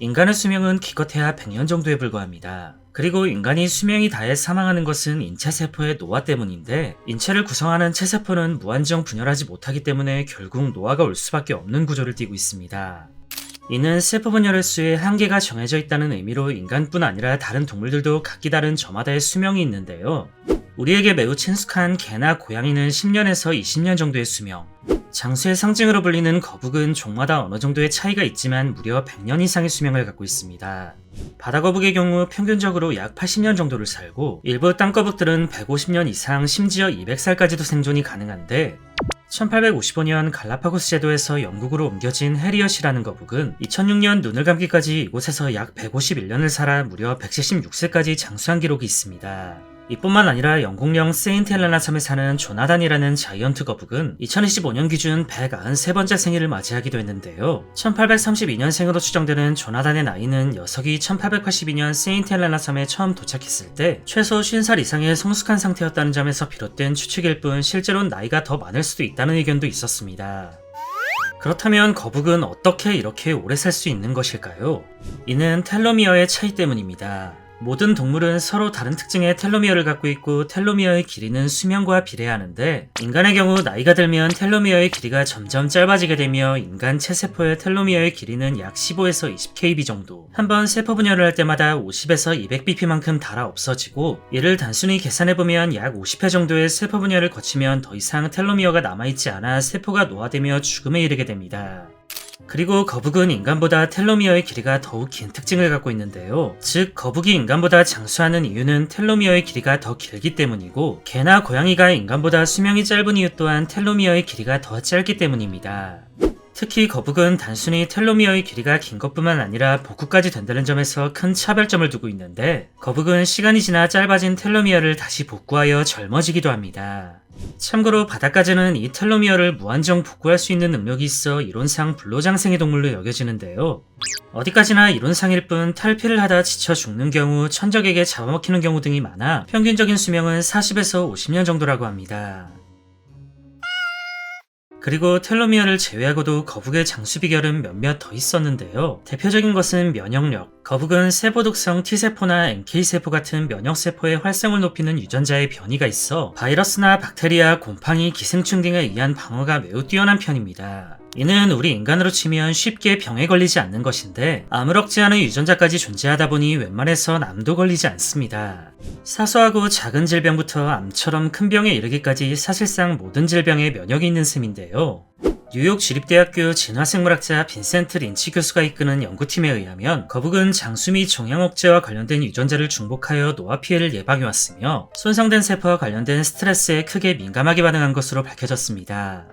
인간의 수명은 기껏해야 100년 정도에 불과합니다. 그리고 인간이 수명이 다해 사망하는 것은 인체 세포의 노화 때문인데, 인체를 구성하는 체세포는 무한정 분열하지 못하기 때문에 결국 노화가 올 수밖에 없는 구조를 띠고 있습니다. 이는 세포 분열 횟수에 한계가 정해져 있다는 의미로 인간뿐 아니라 다른 동물들도 각기 다른 저마다의 수명이 있는데요. 우리에게 매우 친숙한 개나 고양이는 10년에서 20년 정도의 수명, 장수의 상징으로 불리는 거북은 종마다 어느 정도의 차이가 있지만 무려 100년 이상의 수명을 갖고 있습니다. 바다거북의 경우 평균적으로 약 80년 정도를 살고, 일부 땅거북들은 150년 이상 심지어 200살까지도 생존이 가능한데, 1855년 갈라파고스 제도에서 영국으로 옮겨진 해리엇이라는 거북은 2006년 눈을 감기까지 이곳에서 약 151년을 살아 무려 176세까지 장수한 기록이 있습니다. 이뿐만 아니라 영국령 세인트 헬레나 섬에 사는 조나단이라는 자이언트 거북은 2025년 기준 193번째 생일을 맞이하기도 했는데요. 1832년생으로 추정되는 조나단의 나이는 녀석이 1882년 세인트 헬레나 섬에 처음 도착했을 때 최소 50살 이상의 성숙한 상태였다는 점에서 비롯된 추측일 뿐 실제로는 나이가 더 많을 수도 있다는 의견도 있었습니다. 그렇다면 거북은 어떻게 이렇게 오래 살 수 있는 것일까요? 이는 텔로미어의 차이 때문입니다. 모든 동물은 서로 다른 특징의 텔로미어를 갖고 있고, 텔로미어의 길이는 수명과 비례하는데, 인간의 경우 나이가 들면 텔로미어의 길이가 점점 짧아지게 되며 인간 체세포의 텔로미어의 길이는 약 15에서 20kb 정도, 한번 세포 분열을 할 때마다 50에서 200bp만큼 닳아 없어지고, 이를 단순히 계산해보면 약 50회 정도의 세포 분열을 거치면 더 이상 텔로미어가 남아있지 않아 세포가 노화되며 죽음에 이르게 됩니다. 그리고 거북은 인간보다 텔로미어의 길이가 더욱 긴 특징을 갖고 있는데요. 즉, 거북이 인간보다 장수하는 이유는 텔로미어의 길이가 더 길기 때문이고, 개나 고양이가 인간보다 수명이 짧은 이유 또한 텔로미어의 길이가 더 짧기 때문입니다. 특히 거북은 단순히 텔로미어의 길이가 긴 것뿐만 아니라 복구까지 된다는 점에서 큰 차별점을 두고 있는데, 거북은 시간이 지나 짧아진 텔로미어를 다시 복구하여 젊어지기도 합니다. 참고로 바다까지는 이 텔로미어를 무한정 복구할 수 있는 능력이 있어 이론상 불로장생의 동물로 여겨지는데요. 어디까지나 이론상일 뿐 탈피를 하다 지쳐 죽는 경우, 천적에게 잡아먹히는 경우 등이 많아 평균적인 수명은 40에서 50년 정도라고 합니다. 그리고 텔로미어를 제외하고도 거북의 장수 비결은 몇몇 더 있었는데요. 대표적인 것은 면역력. 거북은 세포독성 T세포나 NK세포 같은 면역세포의 활성을 높이는 유전자의 변이가 있어 바이러스나 박테리아, 곰팡이, 기생충 등에 의한 방어가 매우 뛰어난 편입니다. 이는 우리 인간으로 치면 쉽게 병에 걸리지 않는 것인데, 아무렇지 않은 유전자까지 존재하다 보니 웬만해선 암도 걸리지 않습니다. 사소하고 작은 질병부터 암처럼 큰 병에 이르기까지 사실상 모든 질병에 면역이 있는 셈인데요. 뉴욕 주립대학교 진화생물학자 빈센트 린치 교수가 이끄는 연구팀에 의하면 거북은 장수 및 종양 억제와 관련된 유전자를 중복하여 노화 피해를 예방해왔으며, 손상된 세포와 관련된 스트레스에 크게 민감하게 반응한 것으로 밝혀졌습니다.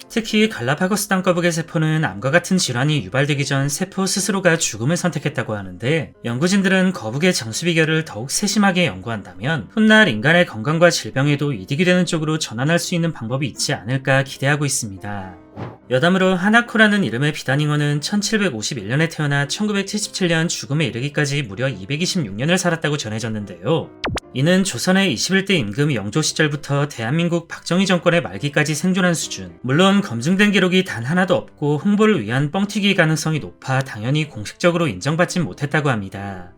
특히 갈라파고스 땅거북의 세포는 암과 같은 질환이 유발되기 전 세포 스스로가 죽음을 선택했다고 하는데, 연구진들은 거북의 장수 비결을 더욱 세심하게 연구한다면 훗날 인간의 건강과 질병에도 이득이 되는 쪽으로 전환할 수 있는 방법이 있지 않을까 기대하고 있습니다. 여담으로 하나코라는 이름의 비단잉어는 1751년에 태어나 1977년 죽음에 이르기까지 무려 226년을 살았다고 전해졌는데요. 이는 조선의 21대 임금 영조 시절부터 대한민국 박정희 정권의 말기까지 생존한 수준. 물론 검증된 기록이 단 하나도 없고 홍보를 위한 뻥튀기 가능성이 높아 당연히 공식적으로 인정받진 못했다고 합니다.